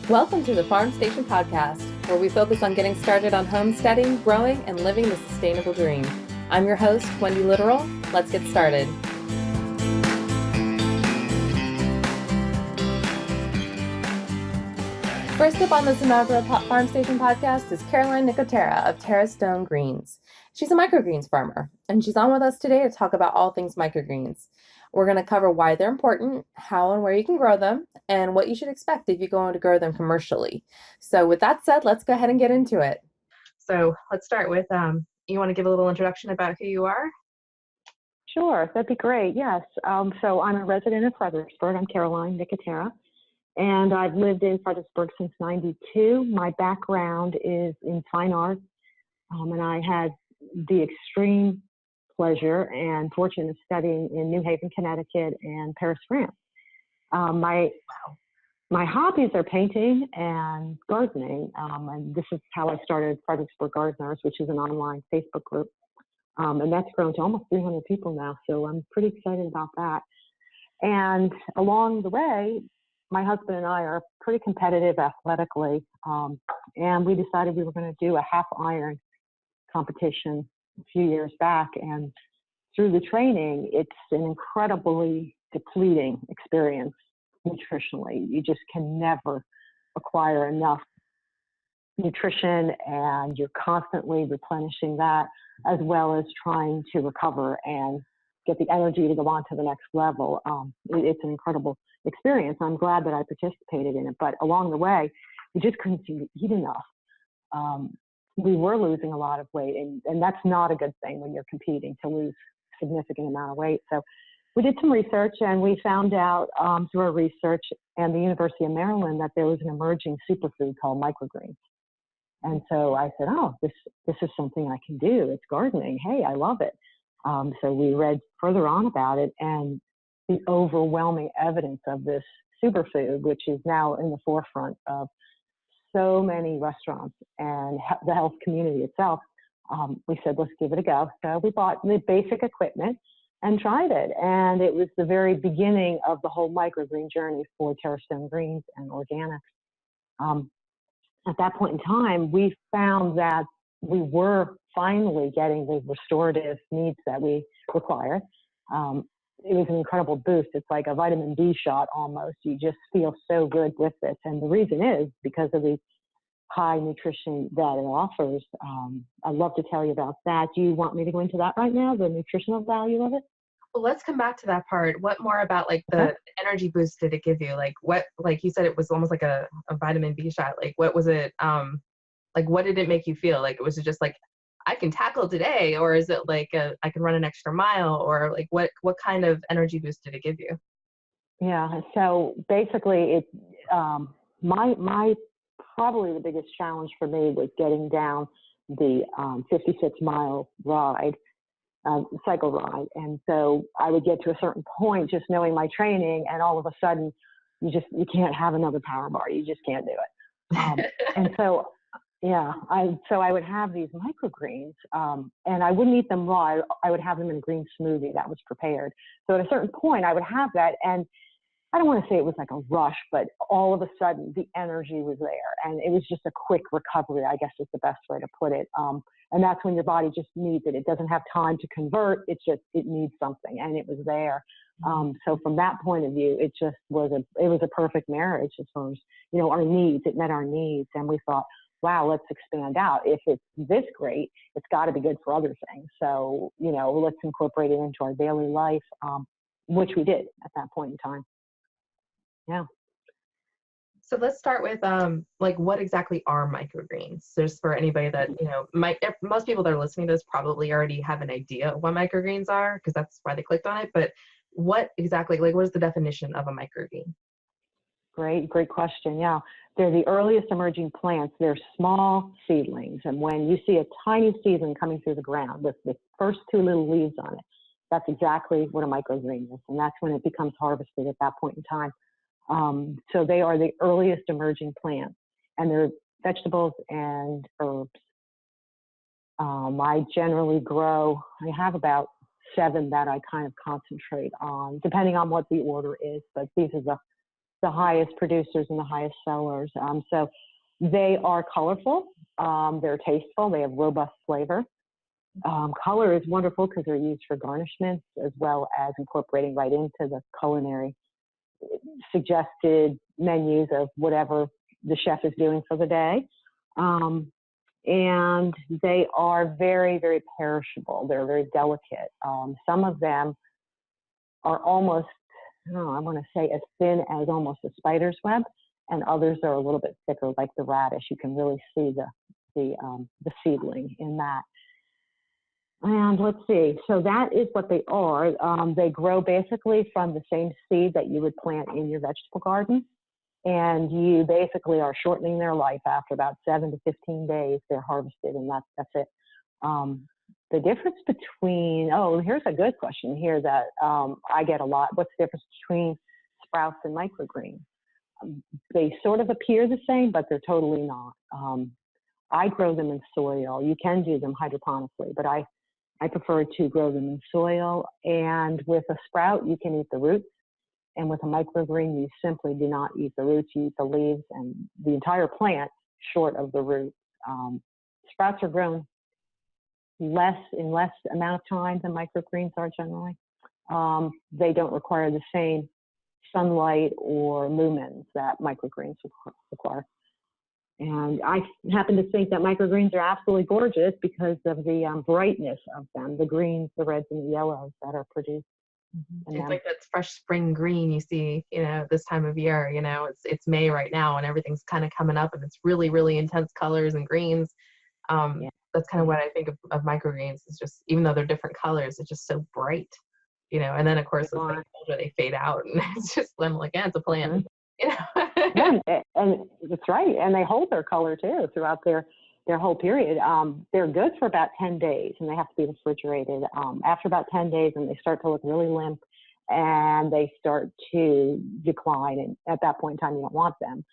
Welcome to the Farm Station Podcast, where we focus on getting started on homesteading, growing, and living the sustainable dream. I'm your host, Wendy Literal. Let's get started. First up on this inaugural Farm Station Podcast is Caroline Nicotera of Terra Stone Greens. She's a microgreens farmer, and she's on with us today to talk about all things microgreens. We're going to cover why they're important, how and where you can grow them, and what you should expect if you go on to grow them commercially. So with that said, let's go ahead and get into it. So let's start with, you want to give a little introduction about who you are? Sure, that'd be great, yes. So I'm a resident of Fredericksburg. I'm Caroline Nicotera, and I've lived in Fredericksburg since '92. My background is in fine art, and I had the extreme pleasure and fortune of studying in New Haven, Connecticut, and Paris, France. My hobbies are painting and gardening, and this is how I started Fredericksburg Gardeners, which is an online Facebook group, and that's grown to almost 300 people now, so I'm pretty excited about that. And along the way, my husband and I are pretty competitive athletically, and we decided we were going to do a half iron competition a few years back, and through the training, it's an incredibly depleting experience nutritionally. You just can never acquire enough nutrition, and you're constantly replenishing that, as well as trying to recover and get the energy to go on to the next level. It's an incredible experience. I'm glad that I participated in it, but along the way, we just couldn't seem to eat enough. We were losing a lot of weight, and that's not a good thing when you're competing, to lose a significant amount of weight. So we did some research, and we found out through our research and the University of Maryland that there was an emerging superfood called microgreens. And so I said, oh, this is something I can do. It's gardening. Hey, I love it. So we read further on about it, and the overwhelming evidence of this superfood, which is now in the forefront of so many restaurants and the health community itself, we said, let's give it a go. So we bought the basic equipment and tried it. And it was the very beginning of the whole microgreen journey for Terra Stone Greens and organics. At that point in time, we found that we were finally getting the restorative needs that we require. It was an incredible boost. It's like a vitamin D shot almost. You just feel so good with this. And the reason is because of the high nutrition that it offers. I'd love to tell you about that. Do you want me to go into that right now, the nutritional value of it? Well, let's come back to that part. What more about like the energy boost did it give you? Like like you said, it was almost like a vitamin B shot. Like what was it? Like what did it make you feel? Like was it just like, I can tackle today, or is it like I can run an extra mile, or like what kind of energy boost did it give you? Yeah, so basically it my probably the biggest challenge for me was getting down the 56-mile ride, cycle ride. And so I would get to a certain point just knowing my training, and all of a sudden you can't have another power bar. You just can't do it. And so yeah, I would have these microgreens, and I wouldn't eat them raw. I would have them in a green smoothie that was prepared. So at a certain point, I would have that, and I don't want to say it was like a rush, but all of a sudden the energy was there, and it was just a quick recovery, I guess is the best way to put it. And that's when your body just needs it. It doesn't have time to convert. It needs something, and it was there. So from that point of view, it was a perfect marriage as far as, our needs. It met our needs, and we thought, wow, let's expand out. If it's this great, it's got to be good for other things. So, let's incorporate it into our daily life, which we did at that point in time. Yeah. So let's start with like what exactly are microgreens? Just for anybody that, most people that are listening to this probably already have an idea of what microgreens are, because that's why they clicked on it. But what exactly, like what is the definition of a microgreen? Great question. Yeah, they're the earliest emerging plants. They're small seedlings, and when you see a tiny seedling coming through the ground with the first two little leaves on it, that's exactly what a microgreen is, and that's when it becomes harvested at that point in time. So they are the earliest emerging plants, and they're vegetables and herbs. I generally grow, I have about 7 that I kind of concentrate on, depending on what the order is, but these are the the highest producers and the highest sellers. So they are colorful, they're tasteful, they have robust flavor. Color is wonderful because they're used for garnishments as well as incorporating right into the culinary suggested menus of whatever the chef is doing for the day. And they are very, very perishable. They're very delicate. Some of them are almost, I want to say as thin as almost a spider's web, and others are a little bit thicker, like the radish. You can really see the seedling in that. And let's see, so that is what they are. They grow basically from the same seed that you would plant in your vegetable garden. And you basically are shortening their life. After about 7 to 15 days, they're harvested, and that's it. The difference between, here's a good question here that I get a lot. What's the difference between sprouts and microgreens? They sort of appear the same, but they're totally not. I grow them in soil. You can do them hydroponically, but I prefer to grow them in soil. And with a sprout, you can eat the roots. And with a microgreen, you simply do not eat the roots. You eat the leaves and the entire plant short of the roots. Sprouts are grown in less amount of time than microgreens are generally. They don't require the same sunlight or lumens that microgreens require. And I happen to think that microgreens are absolutely gorgeous because of the brightness of them, the greens, the reds, and the yellows that are produced. It's like that fresh spring green you see, this time of year. It's May right now, and everything's kind of coming up, and it's really, really intense colors and greens. That's kind of what I think of microgreens. It's just, even though they're different colors, it's just so bright, and then of course as they older, they fade out, and it's just, I'm like, it's a plant. Yeah, and that's right. And they hold their color too throughout their whole period. They're good for about 10 days, and they have to be refrigerated. After about 10 days, and they start to look really limp, and they start to decline. And at that point in time, you don't want them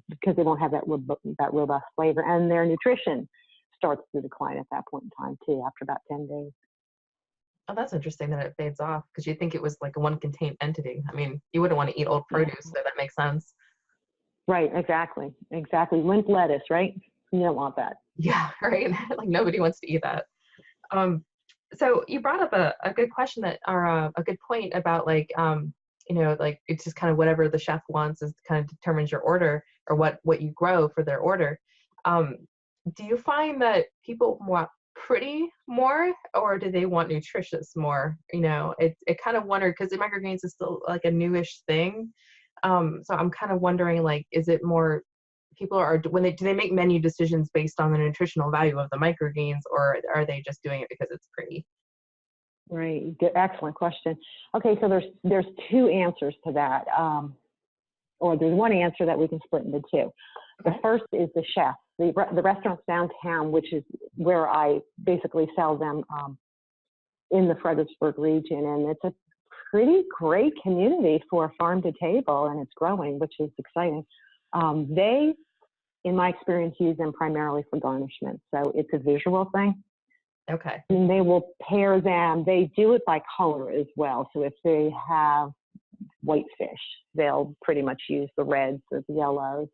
because they won't have that robust flavor, and their nutrition starts to decline at that point in time too. After about 10 days. Oh, that's interesting that it fades off, because you think it was like a one contained entity. I mean, you wouldn't want to eat old produce, so that makes sense. Right. Exactly. Limp lettuce, right? You don't want that. Yeah, right. Like nobody wants to eat that. So you brought up a good question or a good point about like it's just kind of whatever the chef wants is kind of determines your order, or what you grow for their order. Do you find that people want pretty more, or do they want nutritious more? It kind of wondered, because the microgreens is still like a newish thing. So I'm kind of wondering, like, is it more people do they make menu decisions based on the nutritional value of the microgreens, or are they just doing it because it's pretty? Right. Excellent question. Okay, so there's two answers to that, or there's one answer that we can split into two. The first is the chef. The restaurants downtown, which is where I basically sell them in the Fredericksburg region, and it's a pretty great community for farm to table, and it's growing, which is exciting. They, in my experience, use them primarily for garnishment, so it's a visual thing. Okay. And they will pair them. They do it by color as well. So if they have white fish, they'll pretty much use the reds or the yellows.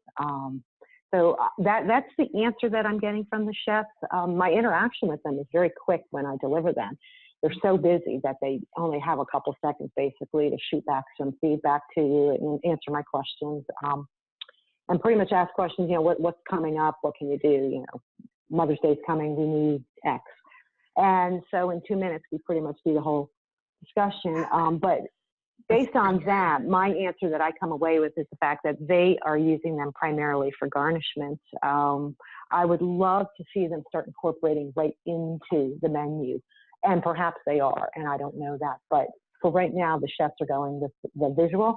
So that's the answer that I'm getting from the chefs. My interaction with them is very quick when I deliver them. They're so busy that they only have a couple seconds basically to shoot back some feedback to you and answer my questions. And pretty much ask questions, what's coming up? What can you do? Mother's Day's coming, we need X. And so in 2 minutes, we pretty much do the whole discussion. But based on that, my answer that I come away with is the fact that they are using them primarily for garnishments. I would love to see them start incorporating right into the menu. And perhaps they are, and I don't know that. But for right now, the chefs are going with the visual.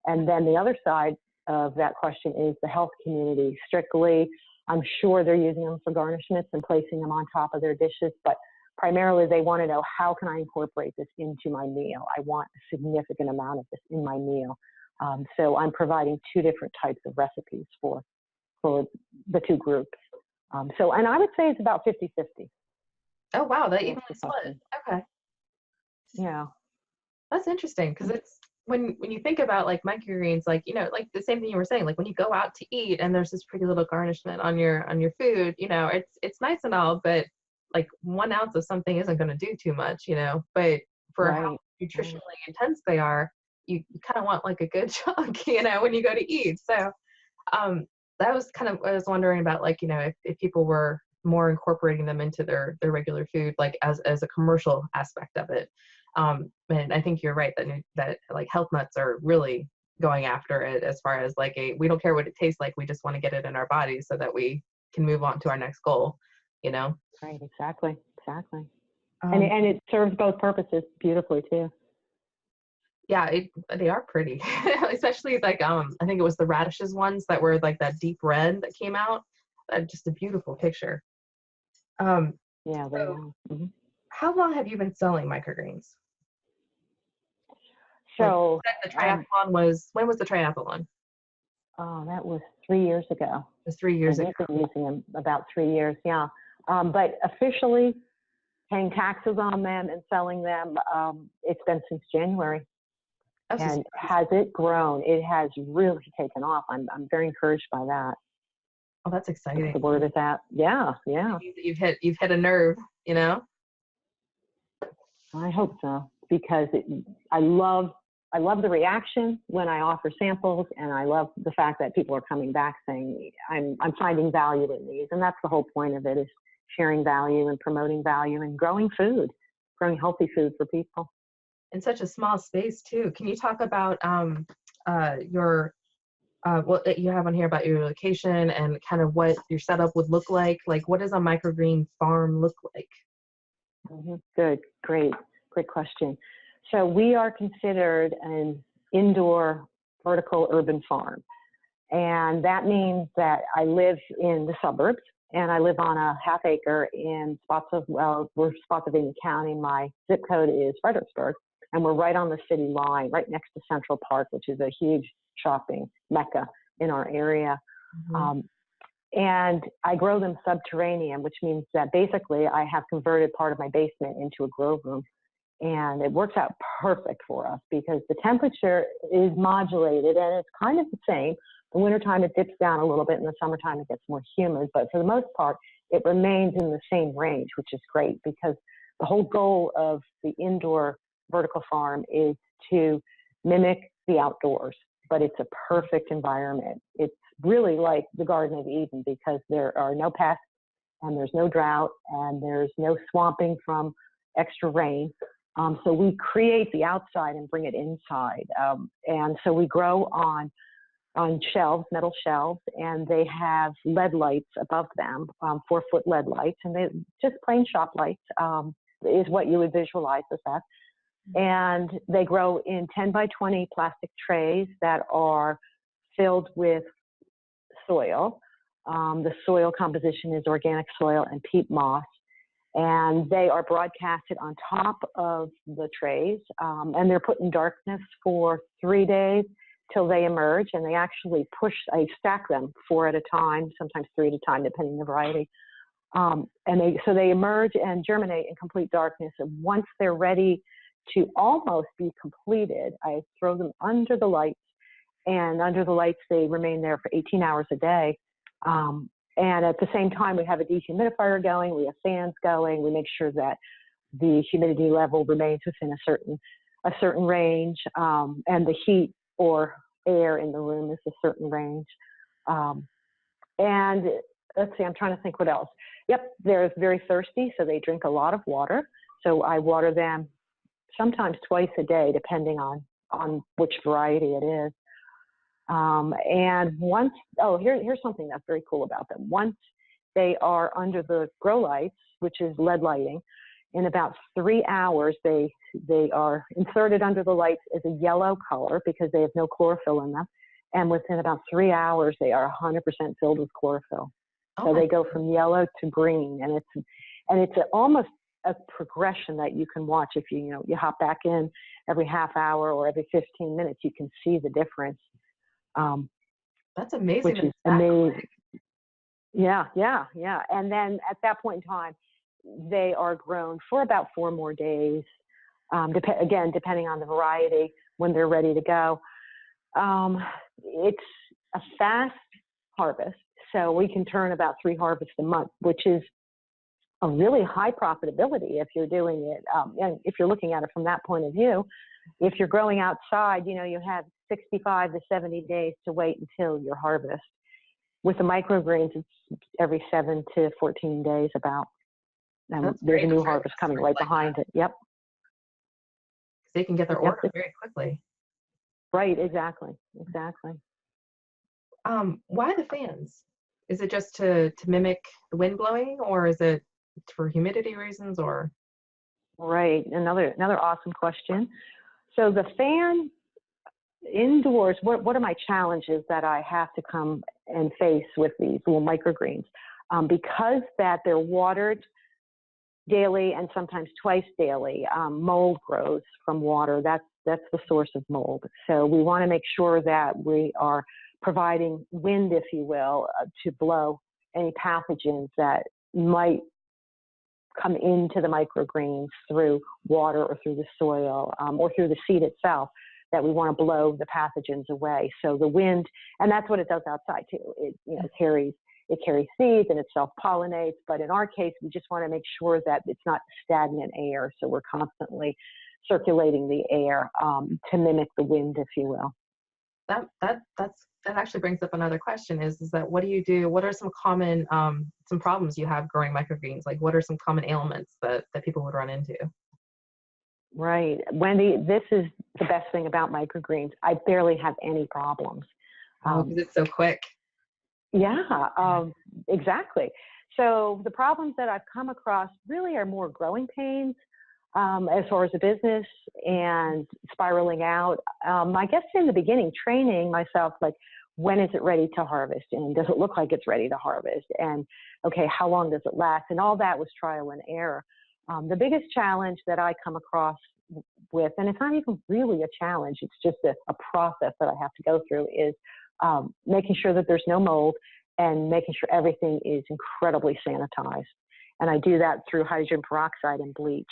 And then the other side of that question is the health community. Strictly, I'm sure they're using them for garnishments and placing them on top of their dishes, but primarily they want to know, how can I incorporate this into my meal? I want a significant amount of this in my meal. So I'm providing two different types of recipes for the two groups. And I would say it's about 50-50. Oh, wow. That evenly split. Okay. Yeah. That's interesting, because when you think about like microgreens, like, you know, like the same thing you were saying, like when you go out to eat and there's this pretty little garnishment on your food, you know, it's nice and all, but like 1 ounce of something isn't going to do too much, you know. But for how Right. nutritionally intense they are, you kind of want like a good chunk, you know, when you go to eat. So um, that was kind of what I was wondering about, like, you know, if people were more incorporating them into their regular food, like as a commercial aspect of it. And I think you're right that that like health nuts are really going after it as far as like we don't care what it tastes like, we just want to get it in our bodies so that we can move on to our next goal, you know. Right. Exactly. Exactly. Um, And it serves both purposes beautifully too. yeah, they are pretty, especially like I think it was the radishes ones that were like that deep red that came out. Just a beautiful picture. Um, Yeah, they so are. Mhm. how long have you been selling microgreens? Like So, the triathlon was, when was the triathlon? oh, that was 3 years ago. It was 3 years And ago. we've been using them about 3 years, yeah. But officially paying taxes on them and selling them, it's been since January. That's just, And has it grown? It has really taken off. I'm very encouraged by that. oh, that's exciting. The word is out. Yeah, yeah. It means that you've hit a nerve, you know? I hope so because I love the reaction when I offer samples, and I love the fact that people are coming back saying I'm finding value in these, and that's the whole point of it, is sharing value and promoting value and growing healthy food for people. In such a small space too. Can you talk about your what you have on here about your location and kind of what your setup would look like? Like, what does a microgreen farm look like? Good, great question. So we are considered an indoor vertical urban farm. And that means that I live in the suburbs, and I live on a half acre in we're Spotsylvania County. My zip code is Fredericksburg, and we're right on the city line, right next to Central Park, which is a huge shopping mecca in our area. Mm-hmm. And I grow them subterranean, which means that basically I have converted part of my basement into a grow room. And it works out perfect for us because the temperature is modulated and it's kind of the same. The wintertime, it dips down a little bit. In the summertime, it gets more humid. But for the most part, it remains in the same range, which is great because the whole goal of the indoor vertical farm is to mimic the outdoors. But it's a perfect environment. It's really like the Garden of Eden because there are no pests and there's no drought and there's no swamping from extra rain. So we create the outside and bring it inside. And so we grow on shelves, metal shelves, and they have LED lights above them, 4-foot LED lights, and they just plain shop lights is what you would visualize as that. And they grow in 10 by 20 plastic trays that are filled with soil. The soil composition is organic soil and peat moss. And they are broadcasted on top of the trays, and they're put in darkness for 3 days till they emerge. And they actually I stack them 4 at a time, sometimes 3 at a time, depending on the variety. And they emerge and germinate in complete darkness. And once they're ready to almost be completed, I throw them under the lights. And under the lights, they remain there for 18 hours a day. And at the same time, we have a dehumidifier going, we have fans going, we make sure that the humidity level remains within a certain range, and the heat or air in the room is a certain range. And let's see, I'm trying to think what else. Yep, they're very thirsty, so they drink a lot of water. So I water them sometimes twice a day, depending on which variety it is. And here's something that's very cool about them. Once they are under the grow lights, which is LED lighting, in about 3 hours, they are inserted under the lights as a yellow color because they have no chlorophyll in them. And within about 3 hours, they are 100% filled with chlorophyll. So they go from yellow to green, and it's almost a progression that you can watch if you hop back in every half hour or every 15 minutes. You can see the difference. That's amazing. Which is amazing. Yeah. And then at that point in time, they are grown for about 4 more days. Depending on the variety. when they're ready to go. It's a fast harvest, so we can turn about 3 harvests a month, which is a really high profitability if you're doing it. And if you're looking at it from that point of view, if you're growing outside, you have 65 to 70 days to wait until your harvest. With the microgreens, it's every 7 to 14 days about. And That's there's great. a new I'm sure harvest coming right like behind it. Yep. they can get their Yep. order very quickly. Right. Exactly. Why the fans? Is it just to mimic the wind blowing, or is it for humidity reasons, or? Right. Another awesome question. So the fan indoors, what are my challenges that I have to come and face with these little microgreens? Because that they're watered daily and sometimes twice daily, mold grows from water. That's the source of mold. So we want to make sure that we are providing wind, if you will, to blow any pathogens that might come into the microgreens through water or through the soil or through the seed itself, that we want to blow the pathogens away. So the wind, and that's what it does outside too. It carries seeds and it self-pollinates. But in our case, we just want to make sure that it's not stagnant air. So we're constantly circulating the air to mimic the wind, if you will. That actually brings up another question is that what do you do? What are some common some problems you have growing microgreens? Like what are some common ailments that people would run into? Right. Wendy, this is the best thing about microgreens. I barely have any problems. Because it's so quick. Yeah, exactly. So the problems that I've come across really are more growing pains as far as the business and spiraling out. I guess in the beginning, training myself, like, when is it ready to harvest? And does it look like it's ready to harvest? And okay, how long does it last? And all that was trial and error. The biggest challenge that I come across with, and it's not even really a challenge, it's just a process that I have to go through, is making sure that there's no mold and making sure everything is incredibly sanitized. And I do that through hydrogen peroxide and bleach.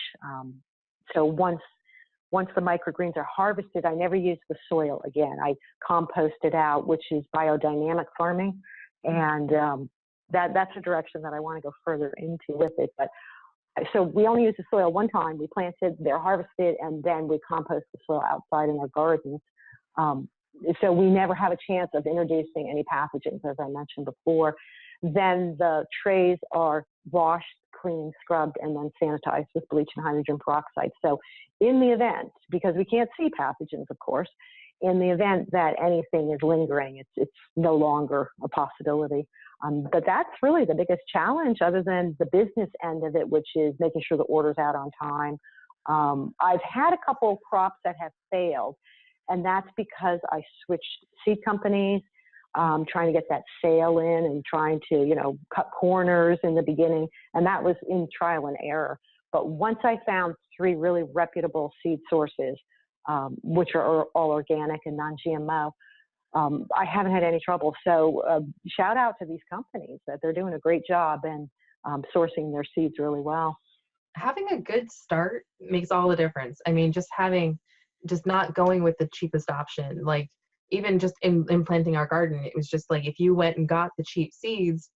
So once the microgreens are harvested, I never use the soil again. I compost it out, which is biodynamic farming. And that's a direction that I want to go further into with it. But so we only use the soil one time. We plant it, they're harvested, and then we compost the soil outside in our gardens. So we never have a chance of introducing any pathogens, as I mentioned before. Then the trays are washed, cleaned, scrubbed, and then sanitized with bleach and hydrogen peroxide. So in the event, because we can't see pathogens, of course, in the event that anything is lingering, it's no longer a possibility. But that's really the biggest challenge, other than the business end of it, which is making sure the order's out on time. I've had a couple of crops that have failed, and that's because I switched seed companies, trying to get that sale in and trying to, cut corners in the beginning. And that was in trial and error. But once I found 3 really reputable seed sources, which are all organic and non-GMO, I haven't had any trouble. So shout out to these companies that they're doing a great job and sourcing their seeds really well. Having a good start makes all the difference. I mean, just not going with the cheapest option. Like even just in planting our garden, it was just like, if you went and got the cheap seeds,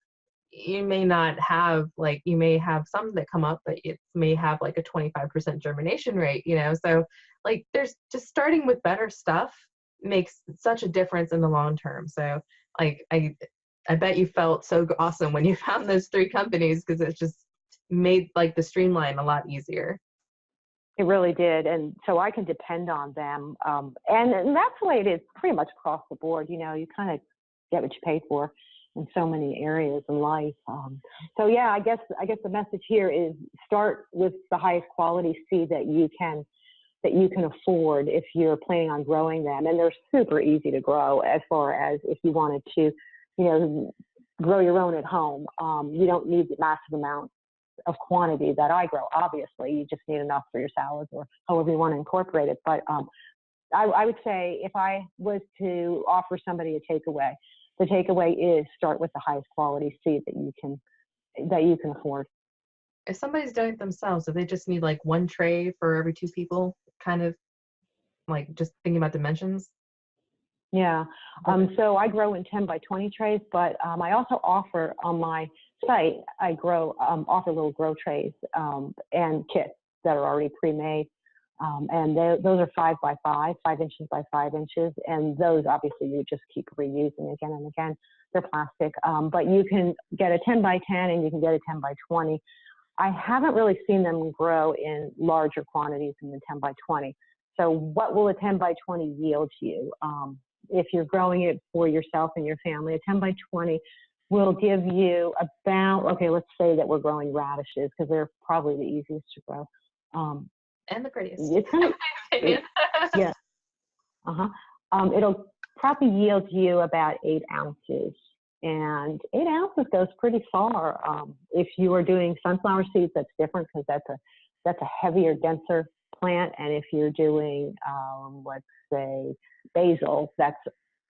you may not have, like, you may have some that come up, but it may have like a 25% germination rate, So like there's just starting with better stuff makes such a difference in the long term. So like I bet you felt so awesome when you found those 3 companies, because it's just made like the streamline a lot easier. It really did. And so I can depend on them. And that's the way it is pretty much across the board. You kind of get what you pay for in so many areas in life. So yeah, I guess the message here is start with the highest quality seed that you can afford if you're planning on growing them. And they're super easy to grow, as far as if you wanted to, grow your own at home. You don't need the massive amount of quantity that I grow. Obviously, you just need enough for your salads or however you want to incorporate it. But I would say, if I was to offer somebody a takeaway, the takeaway is start with the highest quality seed that you can afford. If somebody's doing it themselves, if they just need like 1 tray for every 2 people, kind of. like just thinking about dimensions? Yeah. So I grow in 10 by 20 trays, but I also offer on my site, I offer little grow trays and kits that are already pre-made. And those are 5 by 5, 5 inches by 5 inches. And those obviously you just keep reusing again and again. They're plastic, but you can get a 10 by 10 and you can get a 10 by 20. I haven't really seen them grow in larger quantities than the 10 by 20. So what will a 10 by 20 yield you? If you're growing it for yourself and your family, a 10 by 20 will give you about, okay, let's say that we're growing radishes because they're probably the easiest to grow. And the prettiest, It's in kind my opinion. yeah. It'll probably yield you about 8 ounces. And 8 ounces goes pretty far. If you are doing sunflower seeds, that's different because that's a heavier, denser plant. And if you're doing, let's say, basil, that's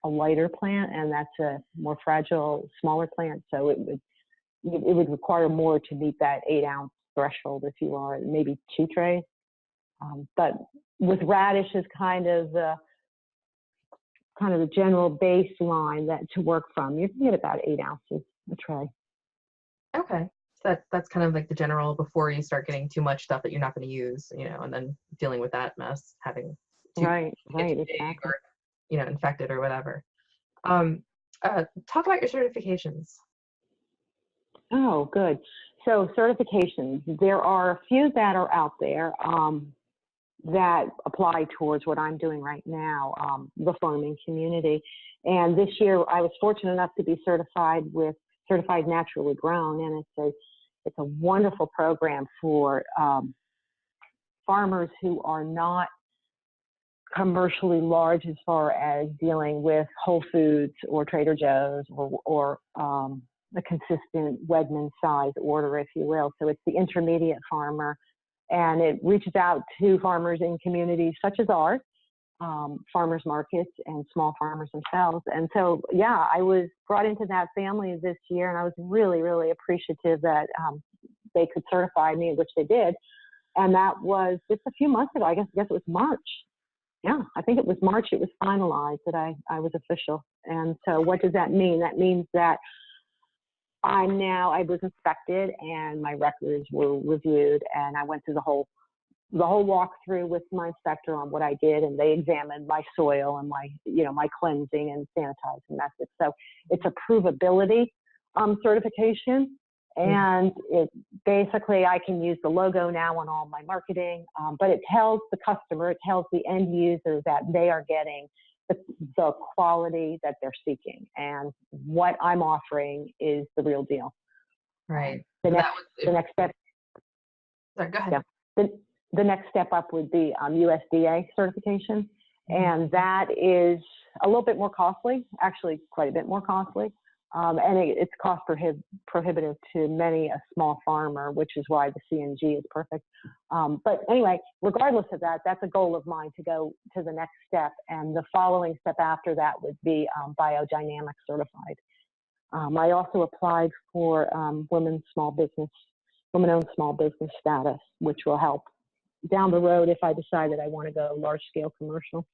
a lighter plant, and that's a more fragile, smaller plant. So it would require more to meet that 8 ounce threshold if you are maybe 2 trays. But with radish is kind of the general baseline that to work from. You can get about 8 ounces a tray. Okay. So that's kind of like the general before you start getting too much stuff that you're not going to use, and then dealing with that mess, having Right, too big exactly. or, infected or whatever. Talk about your certifications. Oh, good. So certifications, there are a few that are out there that apply towards what I'm doing right now, the farming community. And this year I was fortunate enough to be certified naturally grown, and it's a wonderful program for farmers who are not commercially large as far as dealing with Whole Foods or Trader Joe's or a consistent Wegman size order, if you will. So it's the intermediate farmer, and it reaches out to farmers in communities such as ours, farmers markets and small farmers themselves. And so, yeah, I was brought into that family this year, and I was really, really appreciative that they could certify me, which they did. And that was just a few months ago. I guess it was March. Yeah, I think it was March. It was finalized that I was official. And so what does that mean? That means that I was inspected and my records were reviewed, and I went through the whole walkthrough with my inspector on what I did, and they examined my soil and my cleansing and sanitizing methods. So it's a provability certification. And it basically, I can use the logo now on all my marketing, but it tells the customer, it tells the end user that they are getting the quality that they're seeking, and what I'm offering is the real deal. Right. The next step. Sorry, go ahead. Yeah. The next step up would be USDA certification, and that is a little bit more costly, actually quite a bit more costly. And it's cost prohibitive to many a small farmer, which is why the CNG is perfect. But anyway, regardless of that, that's a goal of mine to go to the next step. And the following step after that would be biodynamic certified. I also applied for women-owned small business status, which will help down the road if I decide that I want to go large-scale commercial.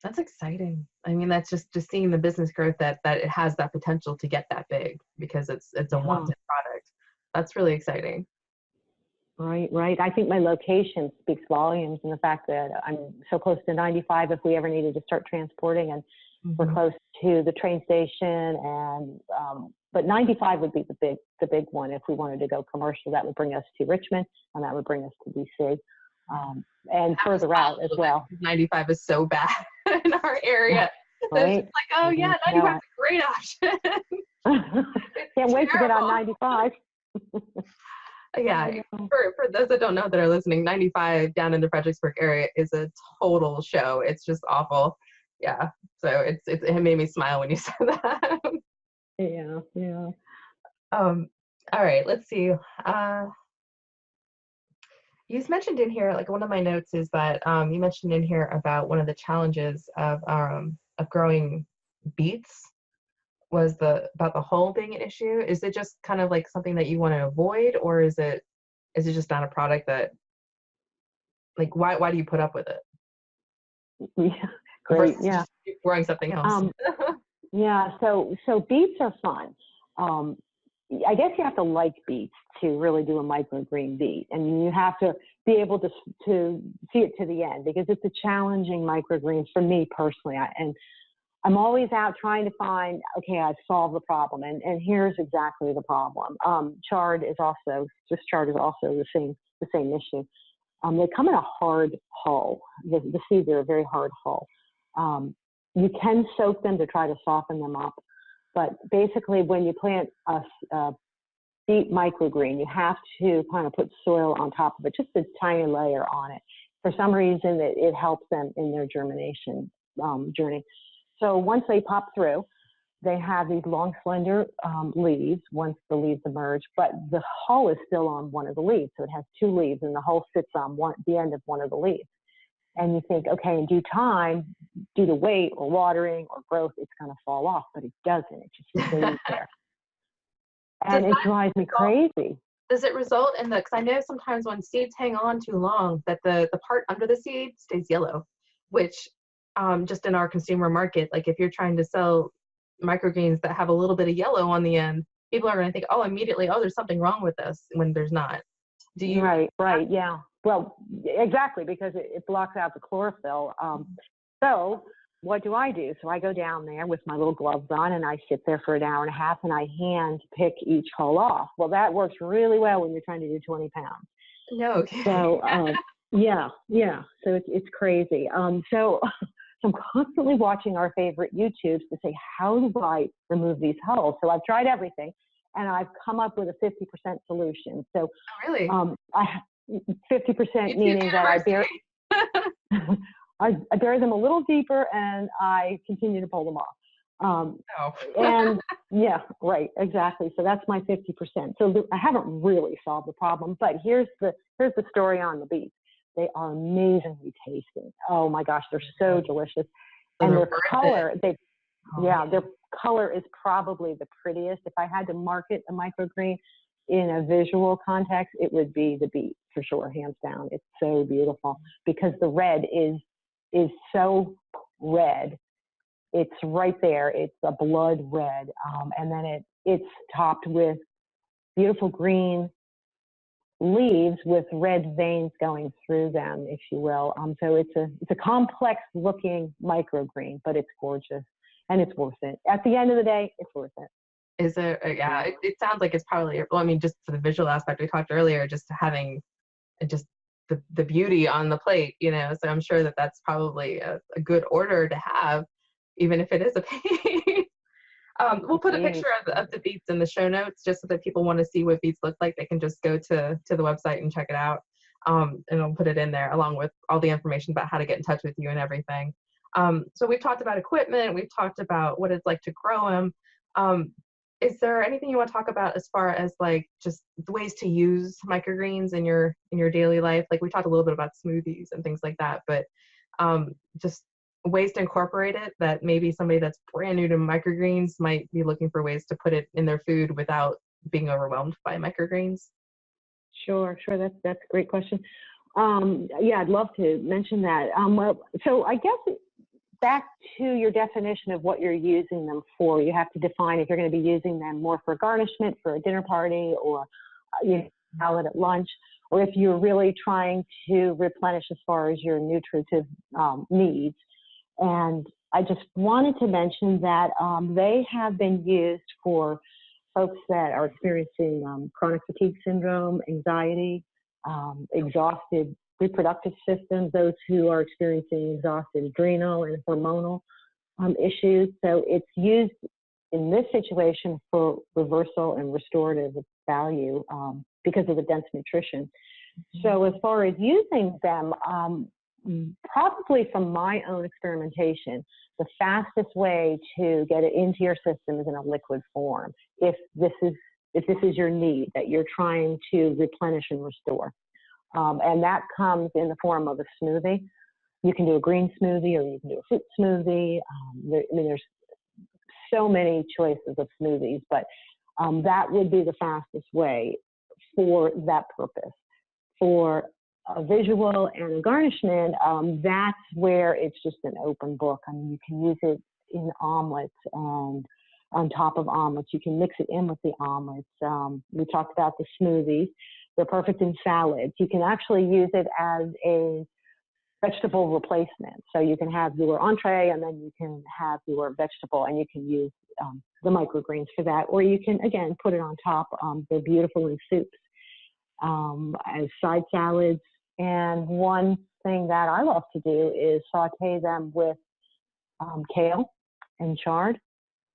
That's exciting. I mean, that's just seeing the business growth that it has that potential to get that big because it's a wanted product. That's really exciting. Right. I think my location speaks volumes, and the fact that I'm so close to 95 if we ever needed to start transporting, and we're close to the train station, and but 95 would be the big one if we wanted to go commercial. That would bring us to Richmond, and that would bring us to DC, and further out as well. 95 is so bad in our area. Right. It's like, oh yeah, 95 is a great option. Can't wait to get on 95. Yeah, for those that don't know that are listening, 95 down in the Fredericksburg area is a total show. It's just awful. Yeah, so it made me smile when you said that. Yeah. All right, let's see. You mentioned in here, like one of my notes is that you mentioned in here about one of the challenges of growing beets was about the hull being an issue. Is it just kind of like something that you want to avoid, or is it just not a product that, like, why do you put up with it? Yeah, great. versus Yeah. just growing something else? Yeah. So beets are fun. I guess you have to like beets to really do a microgreen beet, and you have to be able to see it to the end, because it's a challenging microgreen for me personally. And I'm always out trying to find, okay, I've solved the problem, and here's exactly the problem. Chard is also the same issue. They come in a hard hull. The seeds are a very hard hull. You can soak them to try to soften them up, but basically when you plant a beet microgreen, you have to kind of put soil on top of it, just a tiny layer on it. For some reason, it helps them in their germination journey. So once they pop through, they have these long, slender leaves once the leaves emerge, but the hull is still on one of the leaves. So it has two leaves, and the hull sits on the end of one of the leaves. And you think, okay, in due time, due to weight or watering or growth, it's going to fall off, but it doesn't. It just stays there. And it drives me crazy. Does it result in because I know sometimes when seeds hang on too long, that the part under the seed stays yellow, which just in our consumer market, like if you're trying to sell microgreens that have a little bit of yellow on the end, people are going to think, oh, immediately, oh, there's something wrong with this, when there's not. Do you? Right, yeah. Well, exactly, because it blocks out the chlorophyll. So what do? So I go down there with my little gloves on, and I sit there for an hour and a half, and I hand pick each hull off. Well, that works really well when you're trying to do 20 pounds. No. Okay. So yeah. So it's crazy. So I'm constantly watching our favorite YouTubes to say, how do I remove these hulls? So I've tried everything, and I've come up with a 50% solution. So really, 50% meaning that I bury them a little deeper, and I continue to pull them off. And yeah, right, exactly. So that's my 50%. So I haven't really solved the problem, but here's the story on the beets. They are amazingly tasty. Oh my gosh, they're so delicious. And their color, their color is probably the prettiest. If I had to market a microgreen in a visual context, it would be the beet for sure, hands down. It's so beautiful because the red is so red. It's right there. It's a blood red, and then it's topped with beautiful green leaves with red veins going through them, if you will. So it's a complex looking microgreen, but it's gorgeous, and it's worth it. At the end of the day, it's worth it. Is it? Yeah, it sounds like it's probably. Well, I mean, just for the visual aspect we talked earlier, just having just the beauty on the plate, So I'm sure that's probably a good order to have, even if it is a pain. We'll put a picture of the beets in the show notes, just so that people want to see what beets look like. They can just go to the website and check it out. And I'll put it in there along with all the information about how to get in touch with you and everything. So we've talked about equipment. We've talked about what it's like to grow them. Is there anything you want to talk about as far as like just the ways to use microgreens in your daily life? Like we talked a little bit about smoothies and things like that, but just ways to incorporate it that maybe somebody that's brand new to microgreens might be looking for ways to put it in their food without being overwhelmed by microgreens. Sure. That's a great question. Yeah, I'd love to mention that. Well, so I guess back to your definition of what you're using them for, you have to define if you're going to be using them more for garnishment for a dinner party, or salad at lunch, or if you're really trying to replenish as far as your nutritive needs. And I just wanted to mention that they have been used for folks that are experiencing chronic fatigue syndrome, anxiety, exhausted reproductive systems, those who are experiencing exhausted adrenal and hormonal issues. So it's used in this situation for reversal and restorative value because of the dense nutrition. So as far as using them, probably from my own experimentation, the fastest way to get it into your system is in a liquid form. If this is your need that you're trying to replenish and restore. And that comes in the form of a smoothie. You can do a green smoothie, or you can do a fruit smoothie. There's so many choices of smoothies, but that would be the fastest way for that purpose. For a visual and a garnishment, that's where it's just an open book. I mean, you can use it in omelets and on top of omelets. You can mix it in with the omelets. We talked about the smoothies. They're perfect in salads. You can actually use it as a vegetable replacement. So you can have your entree and then you can have your vegetable, and you can use the microgreens for that. Or you can, again, put it on top. They're beautiful in soups, as side salads. And one thing that I love to do is saute them with kale and chard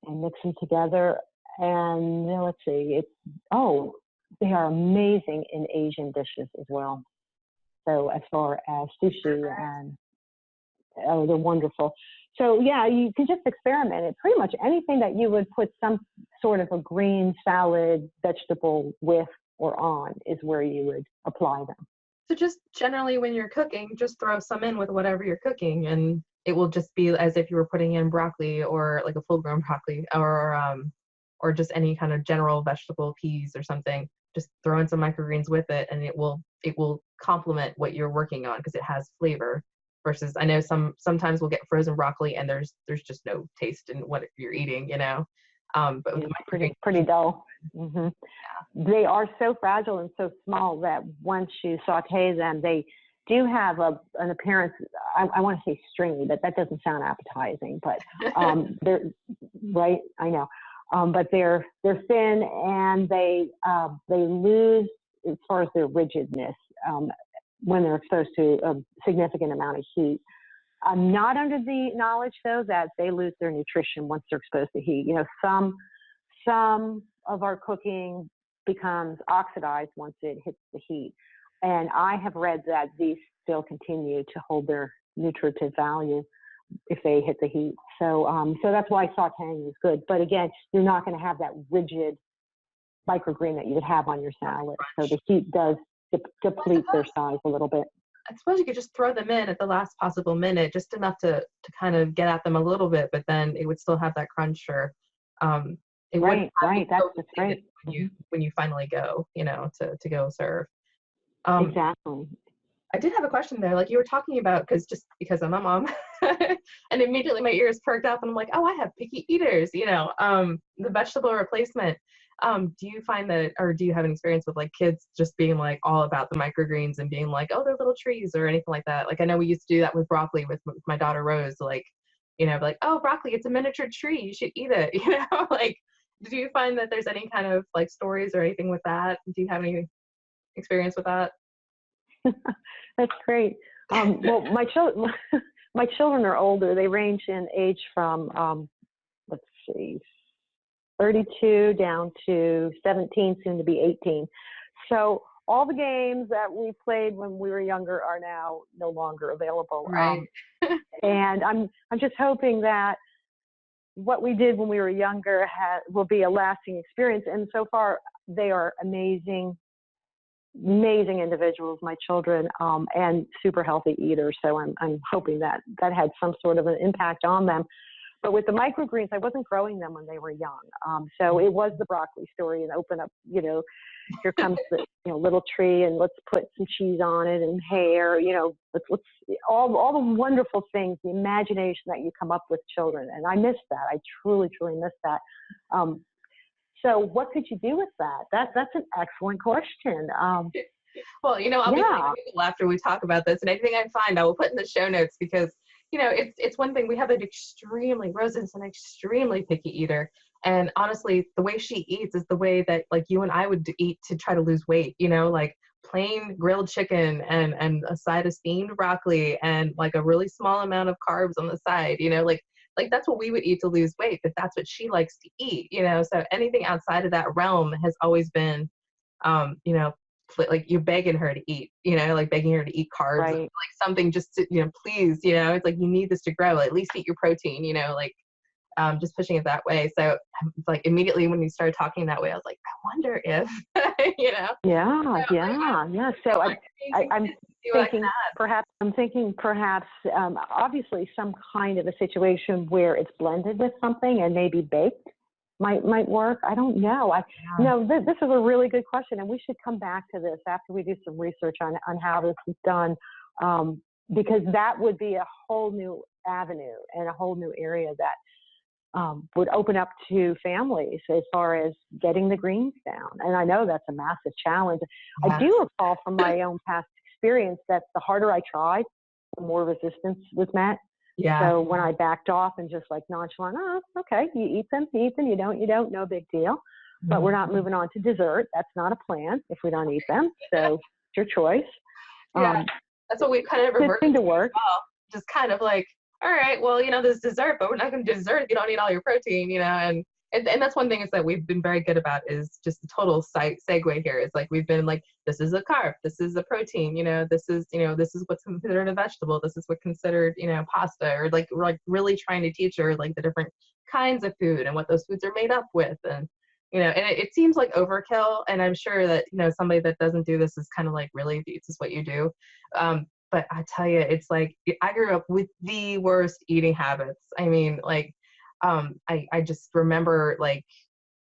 and mix them together. And let's see, they are amazing in Asian dishes as well. So as far as sushi, and they're wonderful. So yeah, you can just experiment it. Pretty much anything that you would put some sort of a green salad vegetable with or on is where you would apply them. So just generally when you're cooking, just throw some in with whatever you're cooking, and it will just be as if you were putting in broccoli, or like a full-grown broccoli, or just any kind of general vegetable, peas or something. Just throw in some microgreens with it, and it will complement what you're working on because it has flavor. Versus, I know sometimes we'll get frozen broccoli and there's just no taste in what you're eating, you know. But with the pretty dull. Mm-hmm. Yeah. They are so fragile and so small that once you saute them, they do have an appearance. I want to say stringy, but that doesn't sound appetizing. But they're right. I know. But they're thin, and they lose as far as their rigidness when they're exposed to a significant amount of heat. I'm not under the knowledge, though, that they lose their nutrition once they're exposed to heat. You know, some of our cooking becomes oxidized once it hits the heat, and I have read that these still continue to hold their nutritive value if they hit the heat. So that's why sauteing is good. But again, you're not going to have that rigid microgreen that you would have on your salad. So the heat does deplete their size a little bit. I suppose you could just throw them in at the last possible minute, just enough to kind of get at them a little bit, but then it would still have that crunch, or it right. That's right. When you finally go, you know, to go serve. Exactly. I did have a question there, like you were talking about, because I'm a mom, and immediately my ears perked up, and I'm like, oh, I have picky eaters, you know. The vegetable replacement. Do you find that, or do you have an experience with like kids just being like all about the microgreens and being like, oh, they're little trees or anything like that? Like I know we used to do that with broccoli with my daughter Rose, like, you know, like, oh, broccoli, it's a miniature tree, you should eat it, you know. Like, do you find that there's any kind of like stories or anything with that? Do you have any experience with that? That's great. Well, my children are older. They range in age from, let's see, 32 down to 17, soon to be 18. So all the games that we played when we were younger are now no longer available. Right. And I'm just hoping that what we did when we were younger will be a lasting experience. And so far, they are amazing individuals, my children, and super healthy eaters. So I'm hoping that had some sort of an impact on them. But with the microgreens, I wasn't growing them when they were young. So it was the broccoli story, and open up, you know, here comes the little tree, and let's put some cheese on it and hair, you know, let's all the wonderful things, the imagination that you come up with children. And I miss that. I truly, truly miss that. So what could you do with that? That's an excellent question. Well, you know, I'll be thinking after we talk about this, and anything I find, I will put in the show notes, because, you know, it's one thing. We have Rose is an extremely picky eater. And honestly, the way she eats is the way that like you and I would eat to try to lose weight, you know, like plain grilled chicken and a side of steamed broccoli and like a really small amount of carbs on the side, you know, like that's what we would eat to lose weight, but that's what she likes to eat, you know. So anything outside of that realm has always been, you know, like you're begging her to eat, you know, like begging her to eat carbs, right. Like something just to, you know, please, you know, it's like, you need this to grow, at least eat your protein, you know, like just pushing it that way. So it's like immediately when you started talking that way, I was like, I wonder if, you know. Yeah. So I'm thinking perhaps, obviously some kind of a situation where it's blended with something and maybe baked might work. I don't know. This is a really good question, and we should come back to this after we do some research on how this is done, because that would be a whole new avenue and a whole new area that would open up to families as far as getting the greens down. And I know that's a massive challenge. I do recall from my own past experience that the harder I tried, the more resistance was met. Yeah. So when I backed off and just like nonchalant, oh, okay, you eat them, you don't, no big deal. But we're not moving on to dessert. That's not a plan if we don't eat them. So it's your choice. Yeah, that's what we've kind of reverted to work. Well. Just kind of like, all right, well, there's dessert, but we're not going to do dessert if you don't eat all your protein, and that's one thing is that we've been very good about is just the total segue here. Is like we've been like, this is a carb, this is a protein, this is what's considered a vegetable, this is what's considered pasta, or like we're like really trying to teach her like the different kinds of food and what those foods are made up with, and and it seems like overkill, and I'm sure that somebody that doesn't do this is kind of like, really, this is what you do. But I tell you, it's like I grew up with the worst eating habits. I mean, like, I just remember like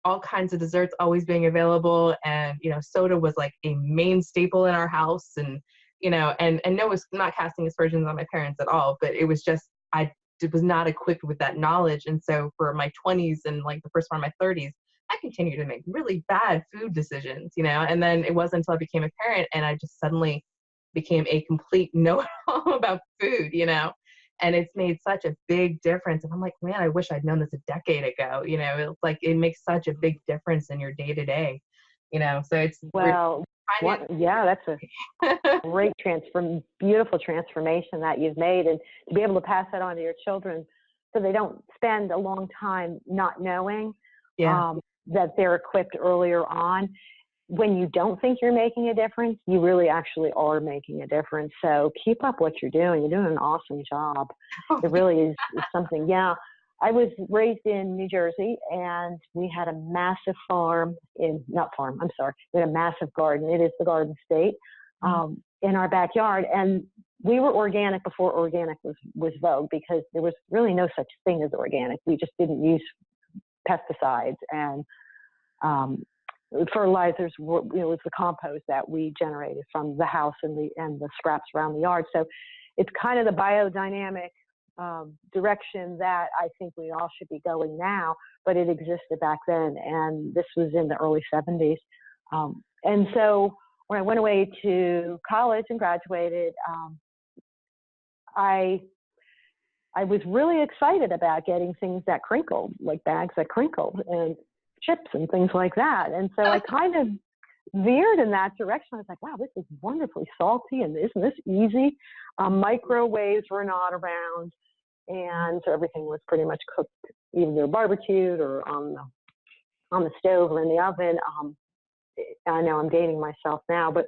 all kinds of desserts always being available, and soda was like a main staple in our house, and and no, it's not casting aspersions on my parents at all, but it was just I was not equipped with that knowledge, and so for my 20s and like the first part of my 30s, I continued to make really bad food decisions, and then it wasn't until I became a parent and I just suddenly became a complete know-it-all about food, and it's made such a big difference. And I'm like, man, I wish I'd known this a decade ago. It's like it makes such a big difference in your day to day. So it's that's a great beautiful transformation that you've made, and to be able to pass that on to your children, so they don't spend a long time not knowing that they're equipped earlier on. When you don't think you're making a difference, you really actually are making a difference. So keep up what you're doing. You're doing an awesome job. It really is something. Yeah. I was raised in New Jersey, and we had a massive we had a massive garden. It is the Garden State in our backyard. And we were organic before organic was vogue, because there was really no such thing as organic. We just didn't use pesticides, and fertilizers was the compost that we generated from the house and the scraps around the yard. So it's kind of the biodynamic direction that I think we all should be going now, but it existed back then, and this was in the early 70s. And so when I went away to college and graduated, I was really excited about getting things that crinkled, like bags that crinkled and chips and things like that. And so I kind of veered in that direction. I was like, wow, this is wonderfully salty, and isn't this easy? Microwaves were not around, and so everything was pretty much cooked either barbecued or on the stove or in the oven. I know I'm dating myself now, but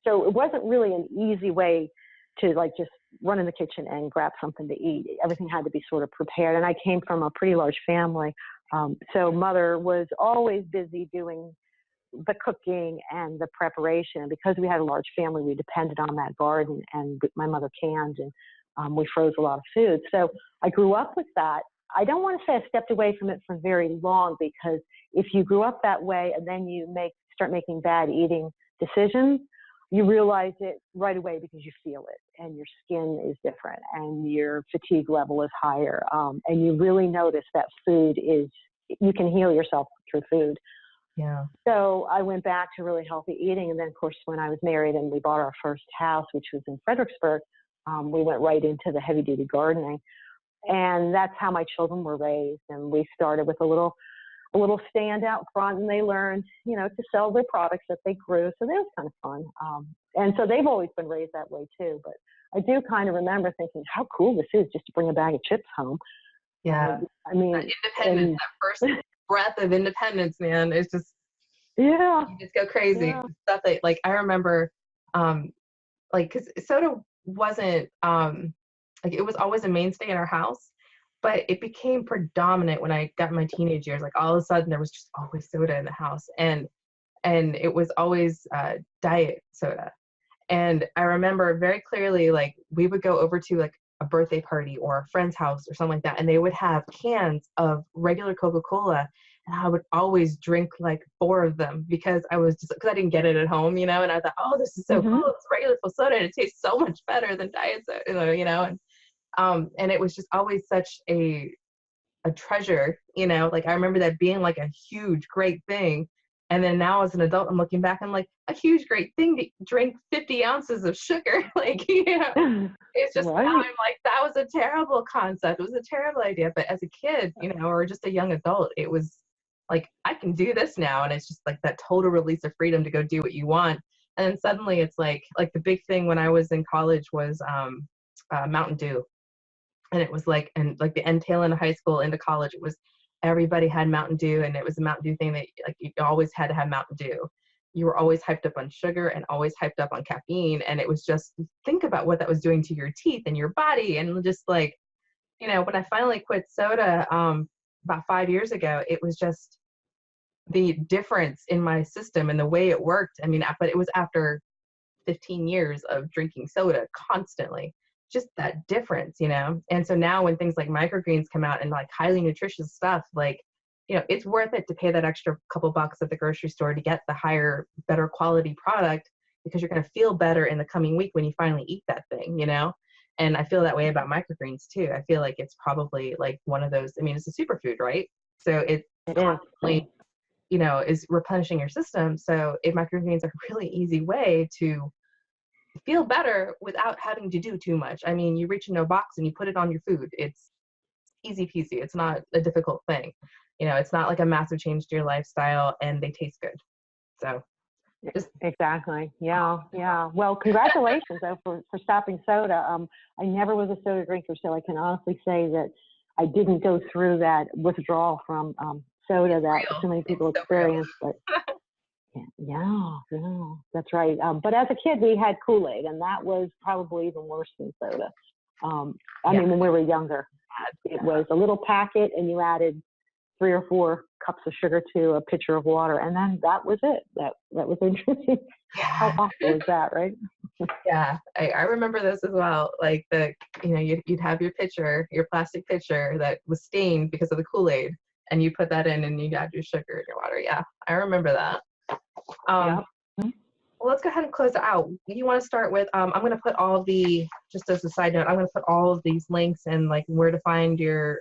so it wasn't really an easy way to like just run in the kitchen and grab something to eat. Everything had to be sort of prepared. And I came from a pretty large family. So mother was always busy doing the cooking and the preparation. And because we had a large family, we depended on that garden, and my mother canned, and we froze a lot of food. So I grew up with that. I don't want to say I stepped away from it for very long, because if you grew up that way and then you start making bad eating decisions, you realize it right away, because you feel it, and your skin is different, and your fatigue level is higher, and you really notice that you can heal yourself through food. Yeah. So I went back to really healthy eating, and then of course when I was married and we bought our first house, which was in Fredericksburg, we went right into the heavy-duty gardening, and that's how my children were raised. And we started with a little stand out front, and they learned, to sell their products that they grew. So that was kind of fun. And so they've always been raised that way too. But I do kind of remember thinking how cool this is, just to bring a bag of chips home. Yeah. I mean, that independence, that first breath of independence, man, it's just, yeah, you just go crazy. Yeah. Stuff that, like, I remember, because soda wasn't, it was always a mainstay in our house, but it became predominant when I got in my teenage years. Like, all of a sudden there was just always soda in the house, and it was always diet soda. And I remember very clearly, like, we would go over to like a birthday party or a friend's house or something like that, and they would have cans of regular Coca-Cola, And I would always drink like 4 of them because because I didn't get it at home, and I thought, oh, this is so cool. It's regular full soda and it tastes so much better than diet soda, and it was just always such a treasure, like I remember that being like a huge, great thing. And then now as an adult, I'm looking back, I'm like, a huge, great thing to drink 50 ounces of sugar. Like, it's just, Right. I'm like, that was a terrible concept. It was a terrible idea. But as a kid, or just a young adult, it was like, I can do this now. And it's just like that total release of freedom to go do what you want. And then suddenly it's like the big thing when I was in college was Mountain Dew. And it was like, and like the end tail end of high school into college, it was everybody had Mountain Dew, and it was a Mountain Dew thing that like you always had to have Mountain Dew. You were always hyped up on sugar and always hyped up on caffeine. And it was just, think about what that was doing to your teeth and your body. And just like, when I finally quit soda about 5 years ago, it was just the difference in my system and the way it worked. I mean, but it was after 15 years of drinking soda constantly, just that difference. And so now when things like microgreens come out and like highly nutritious stuff, like, it's worth it to pay that extra couple bucks at the grocery store to get the higher, better quality product, because you're going to feel better in the coming week when you finally eat that thing. And I feel that way about microgreens too. I feel like it's probably like one of those, I mean, it's a superfood, right? So it constantly, is replenishing your system. So microgreens are a really easy way to feel better without having to do too much. I mean, you reach into a box and you put it on your food. It's easy peasy. It's not a difficult thing. It's not like a massive change to your lifestyle, and they taste good. So exactly. Yeah. Well, congratulations though for stopping soda. I never was a soda drinker, so I can honestly say that I didn't go through that withdrawal from soda that so many people experience. But yeah, that's right. But as a kid, we had Kool-Aid, and that was probably even worse than soda. I mean, when we were younger, it was a little packet, and you added 3 or 4 cups of sugar to a pitcher of water, and then that was it. That was interesting. How awful was that, right? Yeah, I remember this as well. Like you'd have your pitcher, your plastic pitcher that was stained because of the Kool-Aid, and you put that in, and you add your sugar and your water. Yeah, I remember that. Well, let's go ahead and close it out. You want to start with, I'm going to put all of just as a side note, I'm going to put all of these links and like where to find your,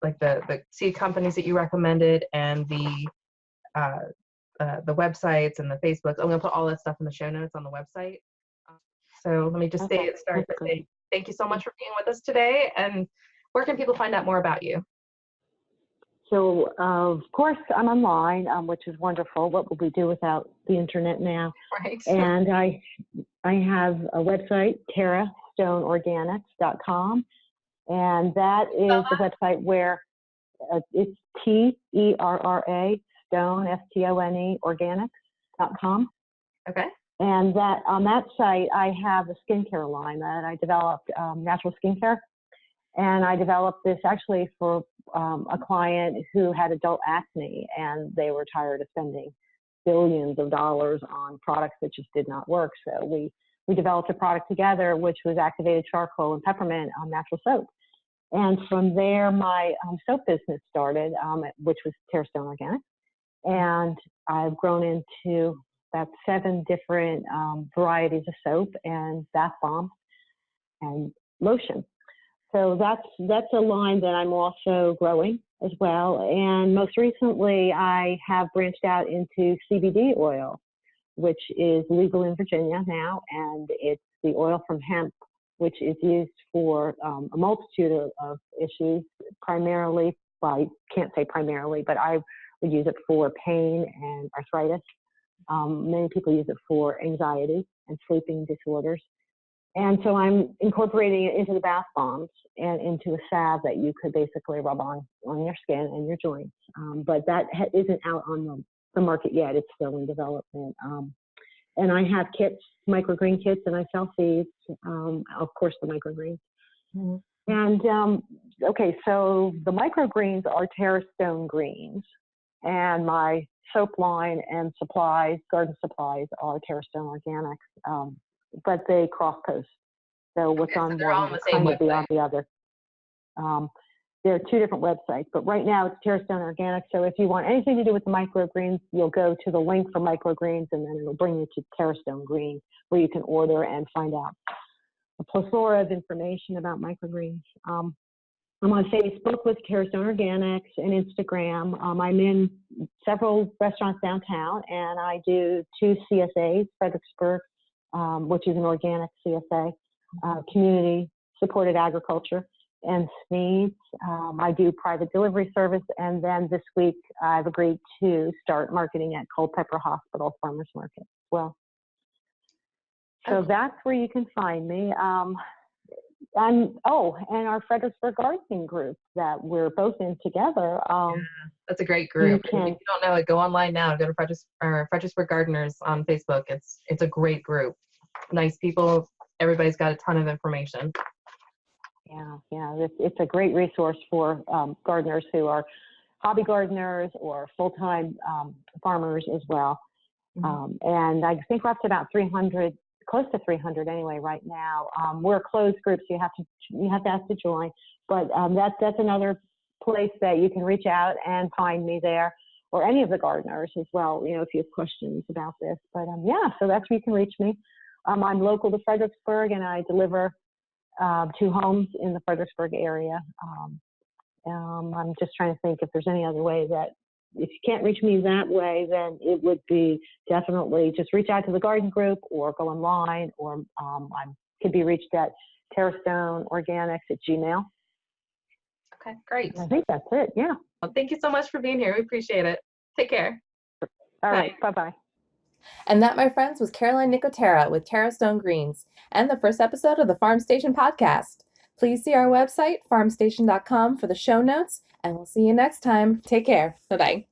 like the seed companies that you recommended, and the websites and the Facebooks. I'm going to put all that stuff in the show notes on the website. So let me just start by saying thank you so much for being with us today. And where can people find out more about you? So, of course, I'm online, which is wonderful. What would we do without the internet now? Right. And I have a website, terrastoneorganics.com, and that is the website where it's TERRA, Stone, STONE, organics.com. Okay. And that on that site, I have a skincare line that I developed, natural skincare. And I developed this actually for a client who had adult acne, and they were tired of spending billions of dollars on products that just did not work. So we developed a product together, which was activated charcoal and peppermint natural soap. And from there, my soap business started, which was Terrastone Organics. And I've grown into about 7 different varieties of soap and bath bombs and lotion. So that's a line that I'm also growing as well. And most recently, I have branched out into CBD oil, which is legal in Virginia now, and it's the oil from hemp, which is used for a multitude of issues, primarily, well, I can't say primarily, but I would use it for pain and arthritis. Many people use it for anxiety and sleeping disorders. And so I'm incorporating it into the bath bombs and into a salve that you could basically rub on your skin and your joints. But that isn't out on the market yet. It's still in development. And I have kits, microgreen kits, and I sell seeds, of course, the microgreens. Mm-hmm. And okay, so the microgreens are Terrastone greens, and my soap line and supplies, garden supplies, are Terrastone Organics. But they cross post. So what's on one will kind of be on the other. there are two different websites, but right now it's Terrastone Organic. So if you want anything to do with the microgreens, you'll go to the link for microgreens, and then it'll bring you to Terrastone Green, where you can order and find out a plethora of information about microgreens. I'm on Facebook with Terrastone Organics and Instagram. I'm in several restaurants downtown, and I do 2 CSAs, Fredericksburg, which is an organic CSA, community supported agriculture, and Sneeds. I do private delivery service, and then this week I've agreed to start marketing at Culpeper Hospital Farmers Market as well. So that's where you can find me. And our Fredericksburg Gardening group that we're both in together. That's a great group. If you don't know it, go online now. Go to Fredericksburg Gardeners on Facebook. It's a great group. Nice people. Everybody's got a ton of information. Yeah. It's a great resource for gardeners who are hobby gardeners or full-time farmers as well. And I think we're up to about 300. Close to 300 anyway right now. We're a closed group, so you have to ask to join. But that's another place that you can reach out and find me there, or any of the gardeners as well. If you have questions about this. But so that's where you can reach me. I'm local to Fredericksburg, and I deliver to homes in the Fredericksburg area. I'm just trying to think if there's any other way that. If you can't reach me that way, then it would be definitely just reach out to the garden group or go online, or I could be reached at terrastoneorganics@gmail.com. Okay, great. I think that's it. Yeah. Well, thank you so much for being here. We appreciate it. Take care. All right. Bye-bye. And that, my friends, was Caroline Nicotera with Terrastone Greens and the first episode of the Farm Station podcast. Please see our website, farmstation.com, for the show notes, and we'll see you next time. Take care. Bye-bye.